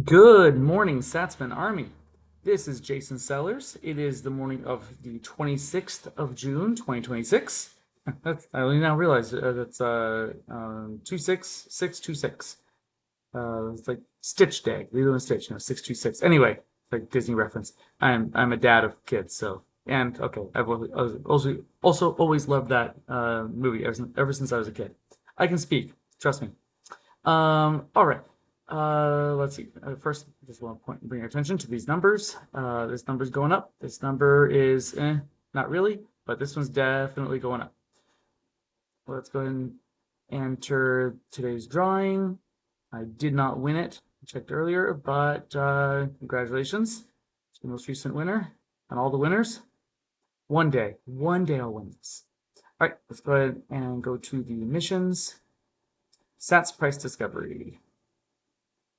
Good morning, Satsman Army. This is Jason Sellers. It is the morning of the 26th of June, 2026. I only now realize that's 26626. It's like Stitch Day, Lilo and Stitch, 626. Anyway, it's like Disney reference. I'm a dad of kids, so and okay, I've also always loved that movie ever since I was a kid. I can speak, trust me. All right. Let's see. First, just want to bring your attention to these numbers. This number's going up. This number is not really, but this one's definitely going up. Let's go ahead and enter today's drawing. I did not win it. I checked earlier, but congratulations to the most recent winner and all the winners. One day I'll win this. All right, let's go ahead and go to the missions. Sats price discovery.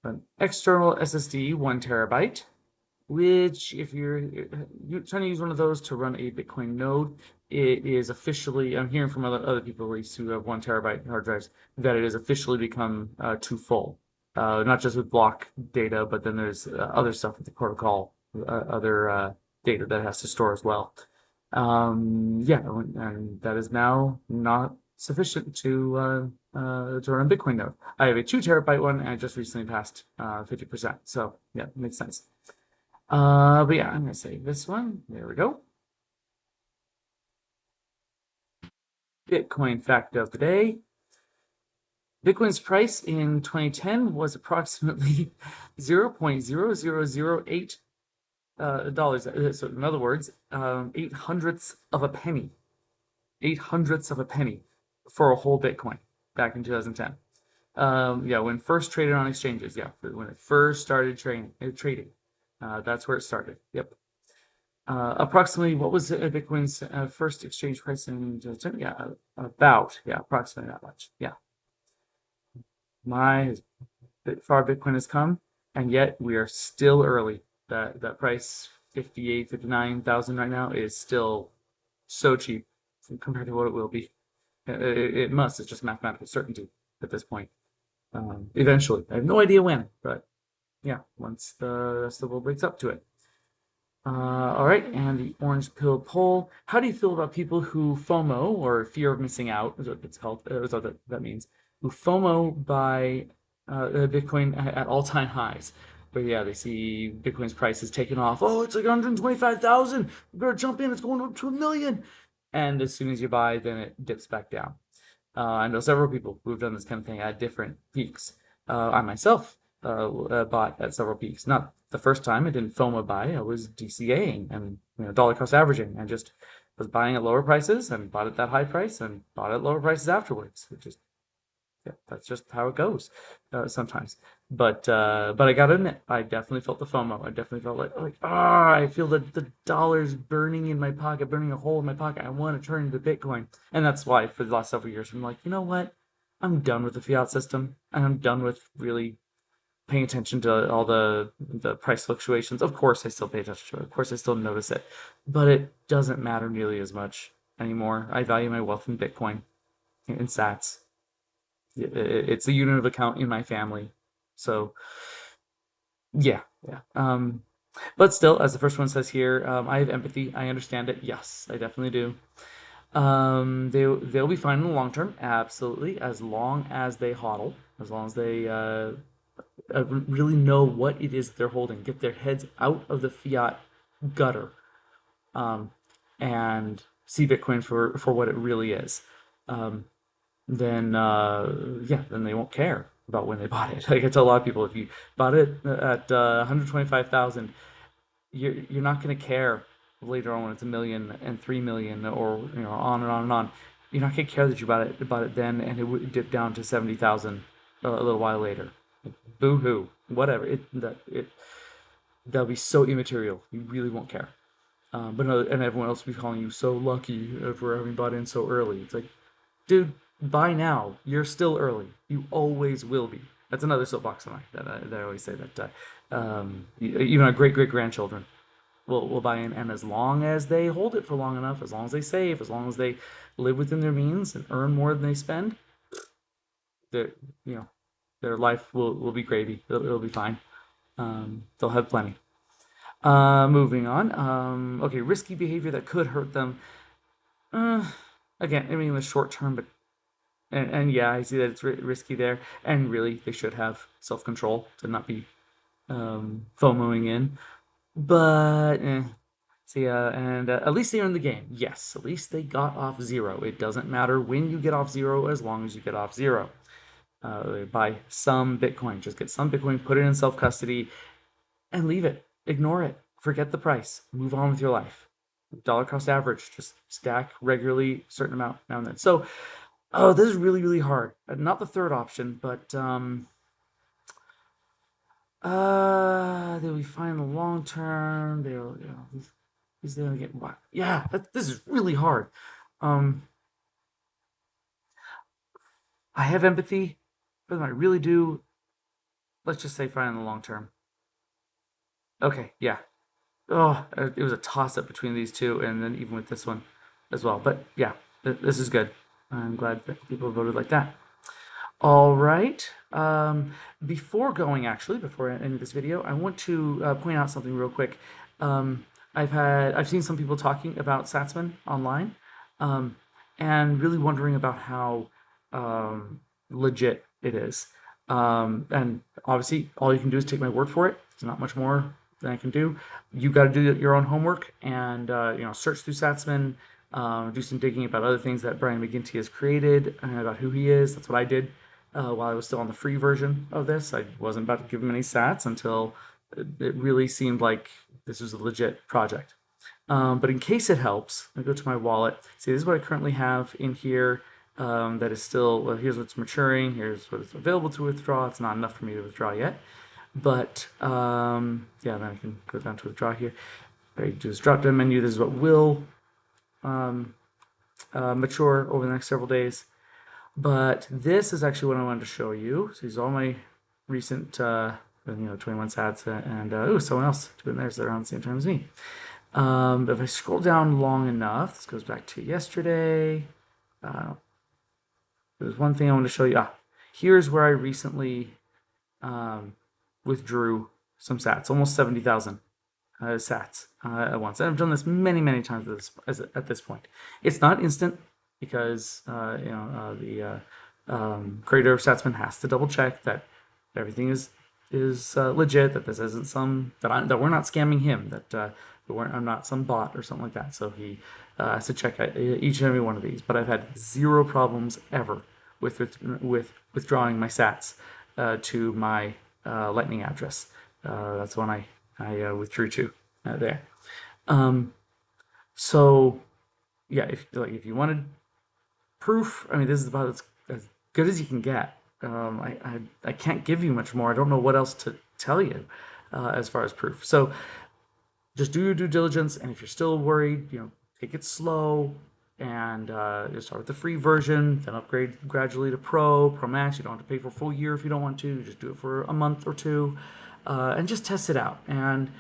An external SSD, 1 TB, which if you're trying to use one of those to run a Bitcoin node, it is officially, I'm hearing from other people at least who have 1 TB hard drives, that it has officially become too full. Not just with block data, but then there's other stuff with the protocol, other data that it has to store as well. Yeah, and that is now not sufficient to run a Bitcoin node. I have a 2 TB one, and I just recently passed 50%. So yeah, it makes sense. But yeah, I'm gonna save this one. There we go. Bitcoin fact of the day. Bitcoin's price in 2010 was approximately 0.0008 dollars. So in other words, 8 hundredths of a penny. 8 hundredths of a penny for a whole Bitcoin back in 2010. Yeah, when first traded on exchanges. Yeah, when it first started trading. That's where it started. Yep. Approximately, what was Bitcoin's first exchange price in 2010? Yeah, approximately that much. Yeah, my far Bitcoin has come, and yet we are still early. That price, 58, 59,000 right now, is still so cheap compared to what it will be. It must. It's just mathematical certainty at this point. Eventually, I have no idea when, but yeah, once the rest of the world wakes up to it. All right, and the orange pill poll. How do you feel about people who FOMO, or fear of missing out, is what it's called, is what that means, who FOMO buy Bitcoin at all-time highs? But yeah, they see Bitcoin's price is taking off. Oh, it's like 125,000. We better jump in. It's going up to 1 million. And as soon as you buy, then it dips back down. I know several people who have done this kind of thing at different peaks. I myself bought at several peaks. Not the first time. I didn't FOMO buy. I was DCAing and dollar cost averaging. I just was buying at lower prices and bought at that high price and bought at lower prices afterwards. It just yeah, that's just how it goes sometimes. But I gotta admit, I definitely felt the FOMO. I definitely felt I feel the dollars burning in my pocket, burning a hole in my pocket. I want to turn into Bitcoin, and that's why for the last several years I'm like, you know what? I'm done with the fiat system, and I'm done with really paying attention to all the price fluctuations. Of course, I still pay attention to it. Of course, I still notice it, but it doesn't matter nearly as much anymore. I value my wealth in Bitcoin, in Sats. It's a unit of account in my family. So yeah, yeah. But still, as the first one says here, I have empathy. I understand it. Yes, I definitely do. They'll be fine in the long term, absolutely, as long as they hodl, as long as they really know what it is they're holding, get their heads out of the fiat gutter, um, and see Bitcoin for what it really is. Um, then yeah, then they won't care about when they bought it. Like I tell a lot of people, if you bought it at 125,000, you're not going to care later on when it's 1 million and 3 million, or on and on and on. You're not going to care that you bought it then, and it would dip down to 70,000 a little while later. Like, boo hoo, whatever. That'll be so immaterial. You really won't care. But no, and everyone else will be calling you so lucky for having bought in so early. It's like, dude, buy now. You're still early. You always will be. That's another soapbox of mine that I always say that even our great great grandchildren will buy in, and as long as they hold it for long enough, as long as they save, as long as they live within their means and earn more than they spend, their you know their life will be gravy. It'll be fine. They'll have plenty. Moving on. Okay, risky behavior that could hurt them. Uh, Again, I mean, in the short term, but and yeah, I see that it's risky there, and really, they should have self-control to not be FOMOing in. But see, and at least they're in the game. Yes, at least they got off zero. It doesn't matter when you get off zero, as long as you get off zero. Buy some Bitcoin. Just get some Bitcoin, put it in self custody, and leave it. Ignore it. Forget the price. Move on with your life. Dollar cost average. Just stack regularly, certain amount now and then. So, oh, this is really, really hard. Not the third option, but they'll be fine in the long term. They'll, he's gonna get what? Yeah, this is really hard. Um, I have empathy for them. I really do. Let's just say fine in the long term. Okay, yeah. Oh, it was a toss up between these two, and then even with this one as well. But yeah, this is good. I'm glad that people voted like that. All right. Before going, actually, before I end this video, I want to point out something real quick. I've seen some people talking about Satsman online, um, and really wondering about how legit it is. And obviously, all you can do is take my word for it. There's not much more than I can do. You got to do your own homework and search through Satsman, do some digging about other things that Brian McGinty has created and about who he is. That's what I did while I was still on the free version of this. I wasn't about to give him any sats until it really seemed like this was a legit project. But in case it helps, I go to my wallet. See, this is what I currently have in here. That is still, well, here's what's maturing. Here's what's available to withdraw. It's not enough for me to withdraw yet. But yeah, then I can go down to withdraw here. I do this drop down menu. This is what will mature over the next several days. But this is actually what I wanted to show you. So these are all my recent, 21 sats, and oh, someone else doing theirs. They're on the same time as me. If I scroll down long enough, this goes back to yesterday. There's one thing I want to show you. Here's where I recently withdrew some sats, almost 70,000 sats at once. And I've done this many, many times at this point. It's not instant because the creator of Satsman has to double check that everything is legit. That this isn't that we're not scamming him. That I'm not some bot or something like that. So he has to check each and every one of these. But I've had zero problems ever with withdrawing my sats to my Lightning address. That's when I withdrew to there. So yeah, if you wanted proof, I mean, this is about as good as you can get. I can't give you much more. I don't know what else to tell you as far as proof. So just do your due diligence, and if you're still worried, take it slow and just start with the free version, then upgrade gradually to Pro Max. You don't have to pay for a full year if you don't want to. You just do it for a month or two, and just test it out and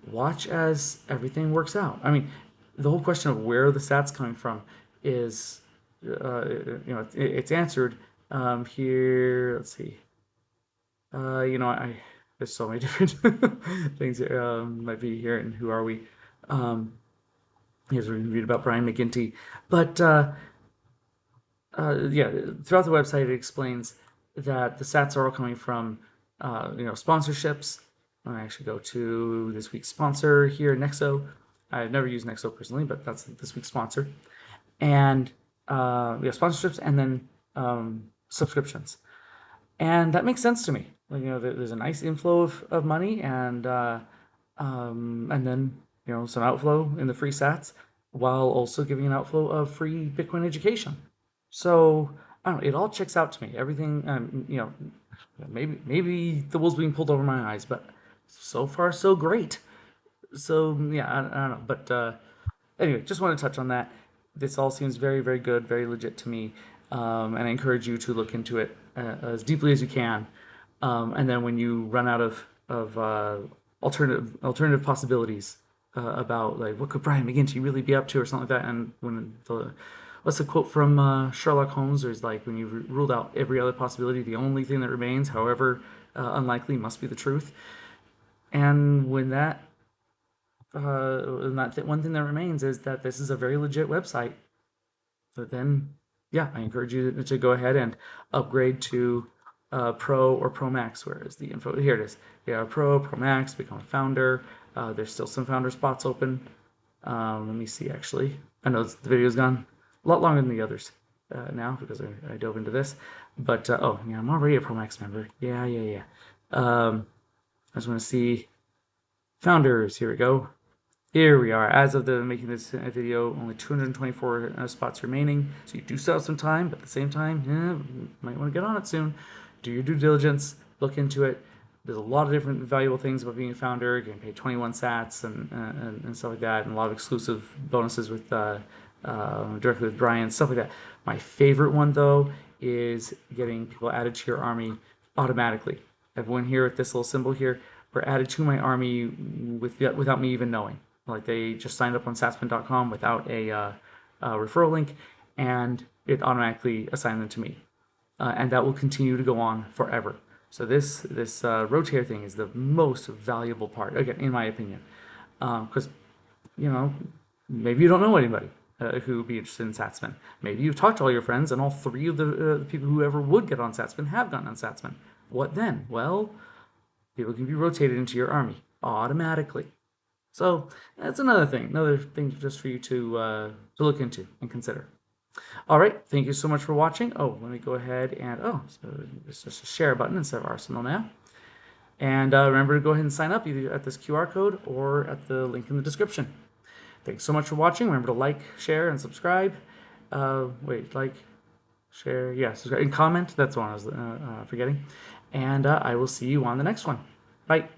watch as everything works out. I mean, the whole question of where the stats coming from is, it's answered here. Let's see. There's so many different things here. Might be here and who are we? Here's where we can read about Brian McGinty. But yeah, throughout the website it explains that the sats are all coming from sponsorships. I actually go to this week's sponsor here, Nexo. I've never used Nexo personally, but that's this week's sponsor. And we have sponsorships and then subscriptions, and that makes sense to me. Like, there's a nice inflow of money, and then some outflow in the free sats, while also giving an outflow of free Bitcoin education. So I don't know, it all checks out to me. Everything, maybe the wool's being pulled over my eyes, but so far so great. So yeah, I don't know, but anyway, just want to touch on that. This all seems very, very good, very legit to me, and I encourage you to look into it as deeply as you can. And then when you run out of alternative possibilities about like what could Brian McGinty really be up to or something like that, and what's the quote from Sherlock Holmes? There's like when you've ruled out every other possibility, the only thing that remains, however unlikely, must be the truth. And when that, one thing that remains is that this is a very legit website. But then, yeah, I encourage you to go ahead and upgrade to Pro or Pro Max. Where is the info? Here it is. Yeah, Pro Max, become a founder. There's still some founder spots open. Let me see, actually. I know the video's gone a lot longer than the others now because I dove into this. But, oh, yeah, I'm already a Pro Max member. Yeah. I just want to see founders. Here we go. Here we are. As of the making this video, only 224 spots remaining. So you do still have some time, but at the same time, you might want to get on it soon. Do your due diligence. Look into it. There's a lot of different valuable things about being a founder. You're getting paid 21 sats and stuff like that, and a lot of exclusive bonuses with directly with Brian, stuff like that. My favorite one though is getting people added to your army automatically. Everyone here with this little symbol here were added to my army without me even knowing. Like they just signed up on Satsman.com without a referral link, and it automatically assigned them to me, and that will continue to go on forever. So this rotator thing is the most valuable part, again, in my opinion, because you know maybe you don't know anybody who would be interested in Satsman. Maybe you've talked to all your friends, and all three of the people who ever would get on Satsman have gotten on Satsman. What then? Well, people can be rotated into your army automatically. So that's another thing just for you to look into and consider. All right, thank you so much for watching. Oh, let me go ahead and so it's just a share button instead of Arsenal now. And remember to go ahead and sign up either at this QR code or at the link in the description. Thanks so much for watching. Remember to like, share, and subscribe. Like, share, yeah, subscribe, and comment. That's the one I was forgetting. And I will see you on the next one. Bye.